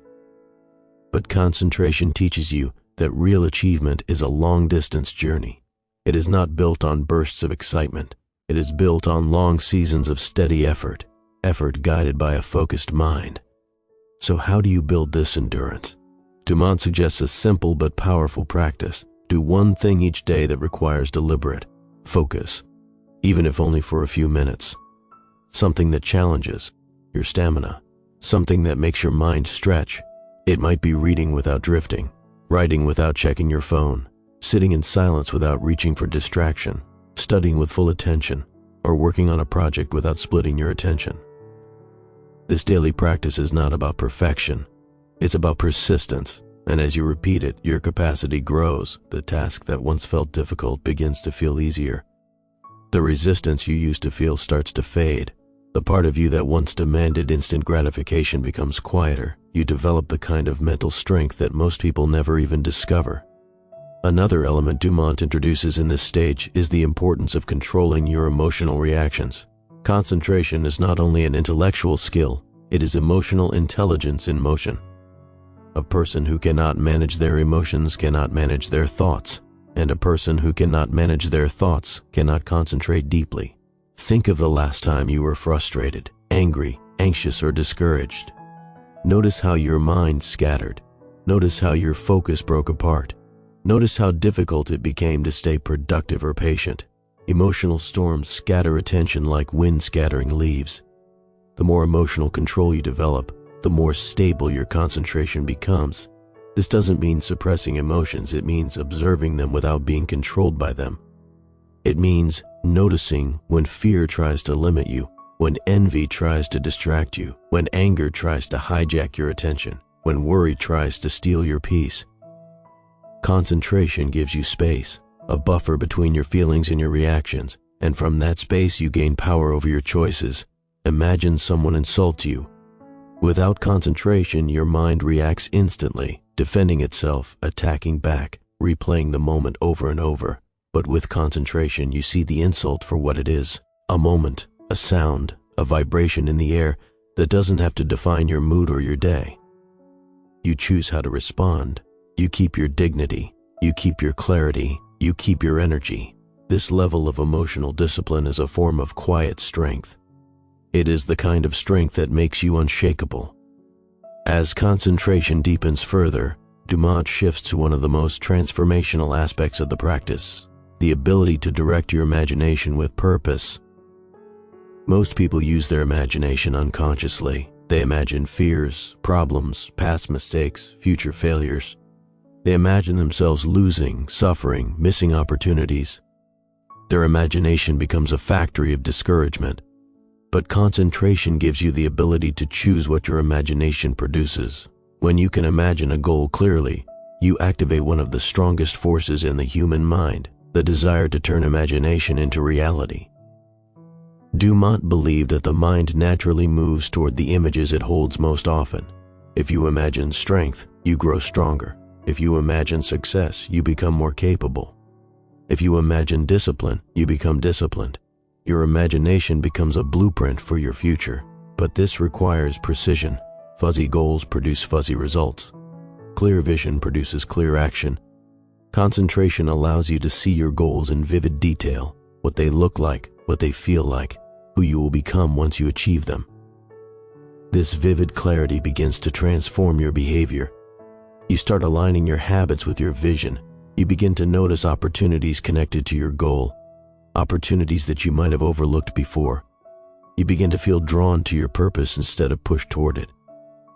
S1: But concentration teaches you that real achievement is a long-distance journey. It is not built on bursts of excitement. It is built on long seasons of steady effort guided by a focused mind. So how do you build this endurance? Dumont suggests a simple but powerful practice. Do one thing each day that requires deliberate focus, even if only for a few minutes. Something that challenges your stamina, something that makes your mind stretch. It might be reading without drifting, writing without checking your phone, sitting in silence without reaching for distraction, studying with full attention, or working on a project without splitting your attention. This daily practice is not about perfection. It's about persistence, and as you repeat it, your capacity grows. The task that once felt difficult begins to feel easier. The resistance you used to feel starts to fade. The part of you that once demanded instant gratification becomes quieter. You develop the kind of mental strength that most people never even discover. Another element Dumont introduces in this stage is the importance of controlling your emotional reactions. Concentration is not only an intellectual skill, it is emotional intelligence in motion. A person who cannot manage their emotions cannot manage their thoughts, and a person who cannot manage their thoughts cannot concentrate deeply. Think of the last time you were frustrated, angry, anxious, or discouraged. Notice how your mind scattered. Notice how your focus broke apart. Notice how difficult it became to stay productive or patient. Emotional storms scatter attention like wind scattering leaves. The more emotional control you develop, the more stable your concentration becomes. This doesn't mean suppressing emotions, it means observing them without being controlled by them. It means noticing when fear tries to limit you, when envy tries to distract you, when anger tries to hijack your attention, when worry tries to steal your peace. Concentration gives you space, a buffer between your feelings and your reactions, and from that space you gain power over your choices. Imagine someone insults you. Without concentration, your mind reacts instantly, defending itself, attacking back, replaying the moment over and over. But with concentration, you see the insult for what it is, a moment, a sound, a vibration in the air. that doesn't have to define your mood or your day. You choose how to respond. You keep your dignity. You keep your clarity. You keep your energy. This level of emotional discipline is a form of quiet strength. It is the kind of strength that makes you unshakable. As concentration deepens further, Dumont shifts to one of the most transformational aspects of the practice, the ability to direct your imagination with purpose. Most people use their imagination unconsciously. They imagine fears, problems, past mistakes, future failures. They imagine themselves losing, suffering, missing opportunities. Their imagination becomes a factory of discouragement. But concentration gives you the ability to choose what your imagination produces. When you can imagine a goal clearly, you activate one of the strongest forces in the human mind, the desire to turn imagination into reality. Dumont believed that the mind naturally moves toward the images it holds most often. If you imagine strength, you grow stronger. If you imagine success, you become more capable. If you imagine discipline, you become disciplined. Your imagination becomes a blueprint for your future, but this requires precision. Fuzzy goals produce fuzzy results. Clear vision produces clear action. Concentration allows you to see your goals in vivid detail, what they look like, what they feel like, who you will become once you achieve them. This vivid clarity begins to transform your behavior. You start aligning your habits with your vision. You begin to notice opportunities connected to your goal, opportunities that you might have overlooked before. You begin to feel drawn to your purpose instead of pushed toward it.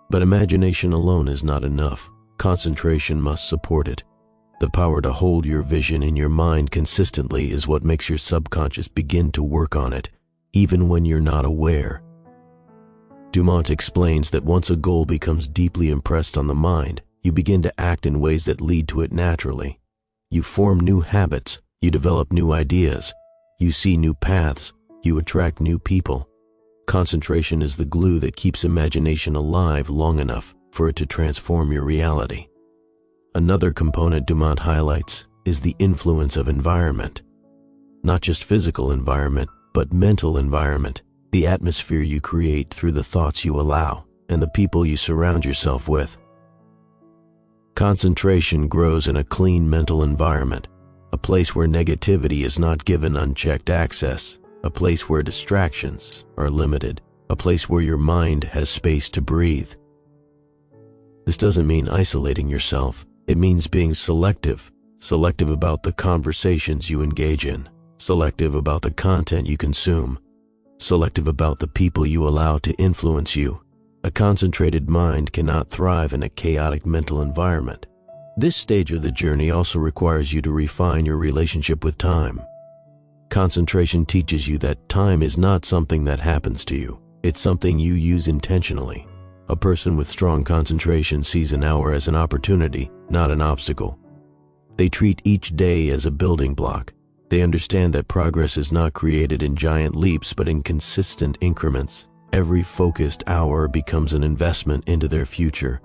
S1: But imagination alone is not enough. Concentration must support it. The power to hold your vision in your mind consistently is what makes your subconscious begin to work on it, even when you're not aware. Dumont explains that once a goal becomes deeply impressed on the mind, you begin to act in ways that lead to it naturally. You form new habits, you develop new ideas, you see new paths, you attract new people. Concentration is the glue that keeps imagination alive long enough for it to transform your reality. Another component Dumont highlights is the influence of environment. Not just physical environment, but mental environment, the atmosphere you create through the thoughts you allow and the people you surround yourself with. Concentration grows in a clean mental environment, a place where negativity is not given unchecked access, a place where distractions are limited, a place where your mind has space to breathe. This doesn't mean isolating yourself. It means being selective about the conversations you engage in, selective about the content you consume, selective about the people you allow to influence you. A concentrated mind cannot thrive in a chaotic mental environment. This stage of the journey also requires you to refine your relationship with time. Concentration teaches you that time is not something that happens to you. It's something you use intentionally. A person with strong concentration sees an hour as an opportunity, not an obstacle. They treat each day as a building block. They understand that progress is not created in giant leaps, but in consistent increments. Every focused hour becomes an investment into their future.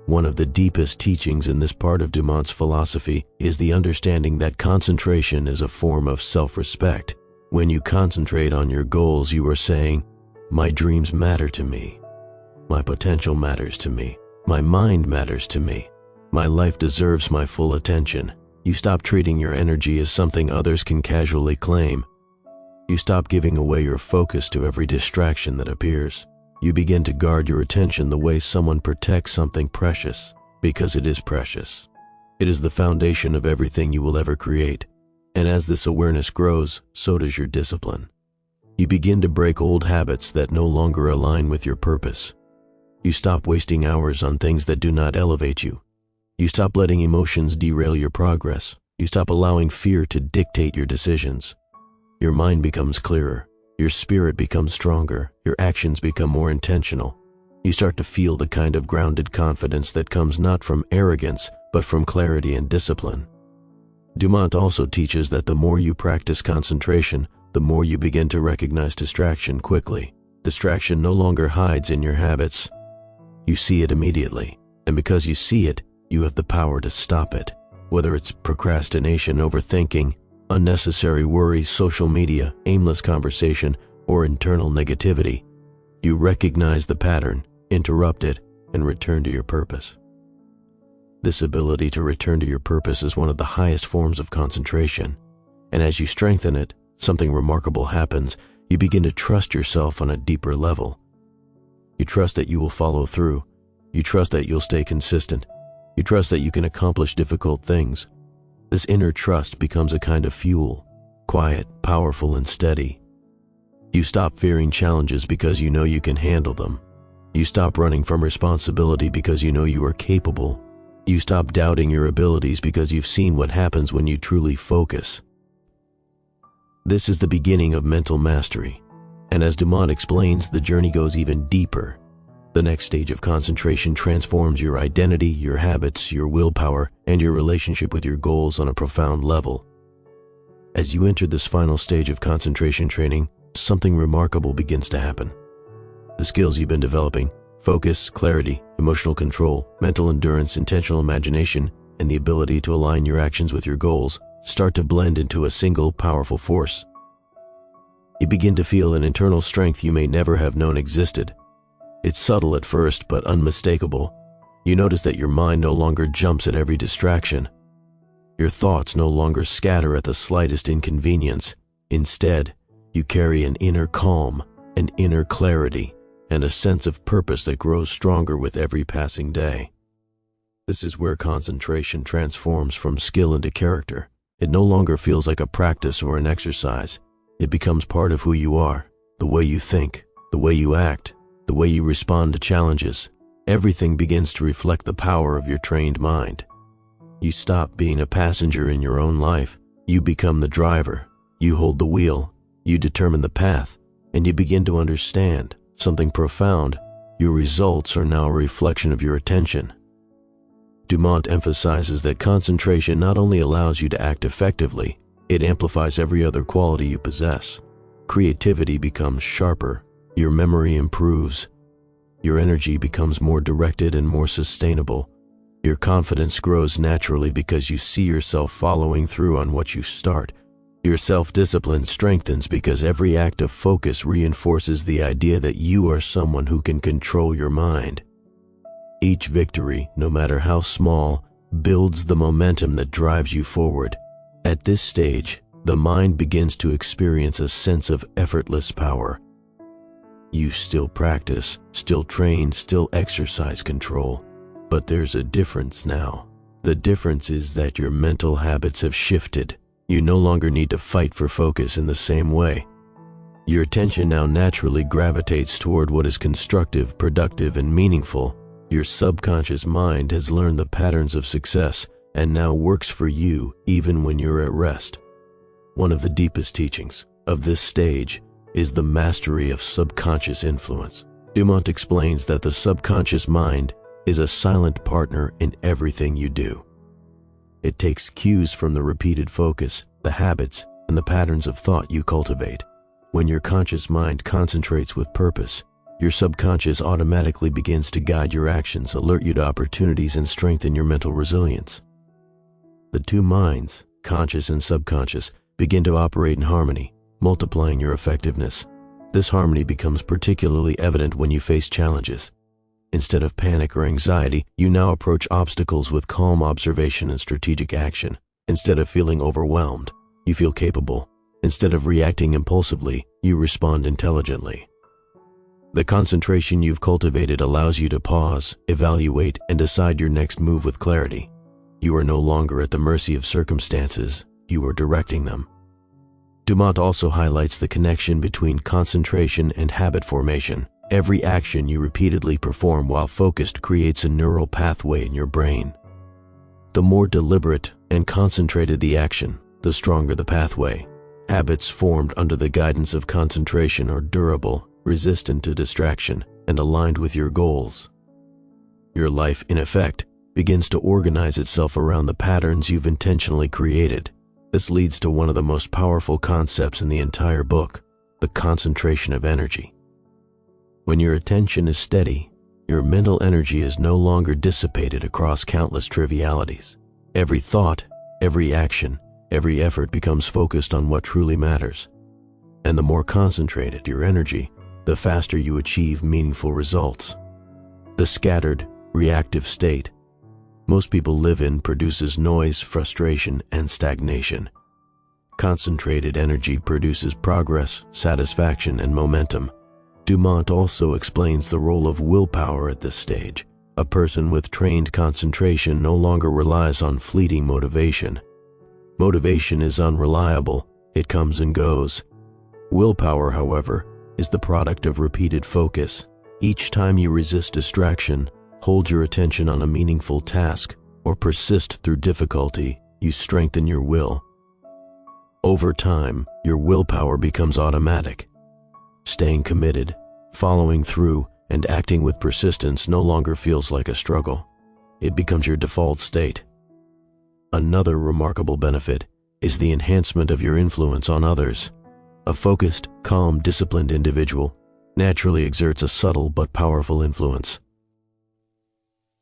S1: One of the deepest teachings in this part of Dumont's philosophy is the understanding that concentration is a form of self-respect. When you concentrate on your goals, you are saying, "My dreams matter to me. My potential matters to me. My mind matters to me. My life deserves my full attention." You stop treating your energy as something others can casually claim. You stop giving away your focus to every distraction that appears. You begin to guard your attention the way someone protects something precious, because it is precious. It is the foundation of everything you will ever create. And as this awareness grows, so does your discipline. You begin to break old habits that no longer align with your purpose. You stop wasting hours on things that do not elevate you. You stop letting emotions derail your progress. You stop allowing fear to dictate your decisions. Your mind becomes clearer. Your spirit becomes stronger. Your actions become more intentional. You start to feel the kind of grounded confidence that comes not from arrogance, but from clarity and discipline. Dumont also teaches that the more you practice concentration, the more you begin to recognize distraction quickly. Distraction no longer hides in your habits. You see it immediately, and because you see it, you have the power to stop it. Whether it's procrastination, overthinking, unnecessary worries, social media, aimless conversation, or internal negativity, You recognize the pattern, interrupt it, and return to your purpose. This ability to return to your purpose is one of the highest forms of concentration, and as you strengthen it, something remarkable happens. You begin to trust yourself on a deeper level. You trust that you will follow through. You trust that you'll stay consistent. You trust that you can accomplish difficult things. This inner trust becomes a kind of fuel, quiet, powerful, and steady. You stop fearing challenges because you know you can handle them. You stop running from responsibility because you know you are capable. You stop doubting your abilities because you've seen what happens when you truly focus. This is the beginning of mental mastery, and as Dumont explains, the journey goes even deeper. The next stage of concentration transforms your identity, your habits, your willpower, and your relationship with your goals on a profound level. As you enter this final stage of concentration training, something remarkable begins to happen. The skills you've been developing, focus, clarity, emotional control, mental endurance, intentional imagination, and the ability to align your actions with your goals, start to blend into a single powerful force. You begin to feel an internal strength you may never have known existed. It's subtle at first, but unmistakable. You notice that your mind no longer jumps at every distraction. Your thoughts no longer scatter at the slightest inconvenience. Instead, you carry an inner calm, an inner clarity, and a sense of purpose that grows stronger with every passing day. This is where concentration transforms from skill into character. It no longer feels like a practice or an exercise. It becomes part of who you are, the way you think, the way you act, the way you respond to challenges. Everything begins to reflect the power of your trained mind. You stop being a passenger in your own life. You become the driver. You hold the wheel. You determine the path, and you begin to understand something profound. Your results are now a reflection of your attention. Dumont emphasizes that concentration not only allows you to act effectively, it amplifies every other quality you possess. Creativity becomes sharper. Your memory improves. Your energy becomes more directed and more sustainable. Your confidence grows naturally because you see yourself following through on what you start. Your self-discipline strengthens because every act of focus reinforces the idea that you are someone who can control your mind. Each victory, no matter how small, builds the momentum that drives you forward. At this stage, the mind begins to experience a sense of effortless power. You still practice, still train, still exercise control, but there's a difference now. The difference is that your mental habits have shifted. You no longer need to fight for focus in the same way. Your attention now naturally gravitates toward what is constructive, productive, and meaningful. Your subconscious mind has learned the patterns of success and now works for you even when you're at rest. One of the deepest teachings of this stage is the mastery of subconscious influence. Dumont explains that the subconscious mind is a silent partner in everything you do. It takes cues from the repeated focus, the habits, and the patterns of thought you cultivate. When your conscious mind concentrates with purpose, your subconscious automatically begins to guide your actions, alert you to opportunities, and strengthen your mental resilience. The two minds, conscious and subconscious, begin to operate in harmony, multiplying your effectiveness. This harmony becomes particularly evident when you face challenges. Instead of panic or anxiety, you now approach obstacles with calm observation and strategic action. Instead of feeling overwhelmed, you feel capable. Instead of reacting impulsively, you respond intelligently. The concentration you've cultivated allows you to pause, evaluate, and decide your next move with clarity. You are no longer at the mercy of circumstances, you are directing them. Dumont also highlights the connection between concentration and habit formation. Every action you repeatedly perform while focused creates a neural pathway in your brain. The more deliberate and concentrated the action, the stronger the pathway. Habits formed under the guidance of concentration are durable, resistant to distraction, and aligned with your goals. Your life, in effect, begins to organize itself around the patterns you've intentionally created. This leads to one of the most powerful concepts in the entire book, the concentration of energy. When your attention is steady, your mental energy is no longer dissipated across countless trivialities. Every thought, every action, every effort becomes focused on what truly matters. And the more concentrated your energy, the faster you achieve meaningful results. The scattered, reactive state most people live in produces noise, frustration, and stagnation. Concentrated energy produces progress, satisfaction, and momentum. Dumont also explains the role of willpower at this stage. A person with trained concentration no longer relies on fleeting motivation. Motivation is unreliable, it comes and goes. Willpower, however, is the product of repeated focus. Each time you resist distraction, hold your attention on a meaningful task, or persist through difficulty, you strengthen your will. Over time, your willpower becomes automatic. Staying committed, following through, and acting with persistence no longer feels like a struggle. It becomes your default state. Another remarkable benefit is the enhancement of your influence on others. A focused, calm, disciplined individual naturally exerts a subtle but powerful influence.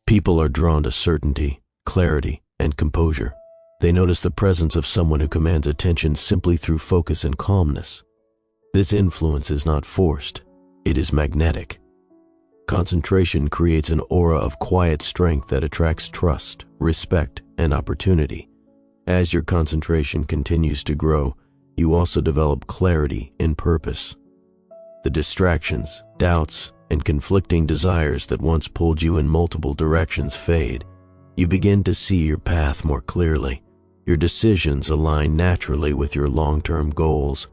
S1: People are drawn to certainty, clarity, and composure. They notice the presence of someone who commands attention simply through focus and calmness. This influence is not forced, it is magnetic. Concentration creates an aura of quiet strength that attracts trust, respect, and opportunity. As your concentration continues to grow, you also develop clarity in purpose. The distractions, doubts, and conflicting desires that once pulled you in multiple directions fade. You begin to see your path more clearly. Your decisions align naturally with your long-term goals.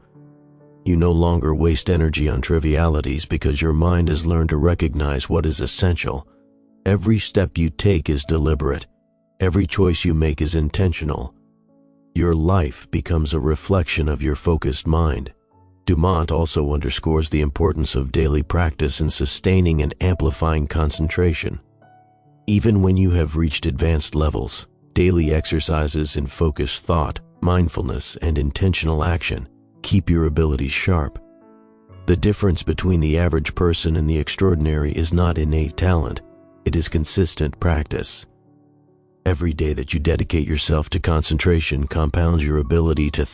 S1: You no longer waste energy on trivialities because your mind has learned to recognize what is essential. Every step you take is deliberate. Every choice you make is intentional. Your life becomes a reflection of your focused mind. Dumont also underscores the importance of daily practice in sustaining and amplifying concentration. Even when you have reached advanced levels, daily exercises in focused thought, mindfulness, and intentional action keep your abilities sharp. The difference between the average person and the extraordinary is not innate talent, it is consistent practice. Every day that you dedicate yourself to concentration compounds your ability to think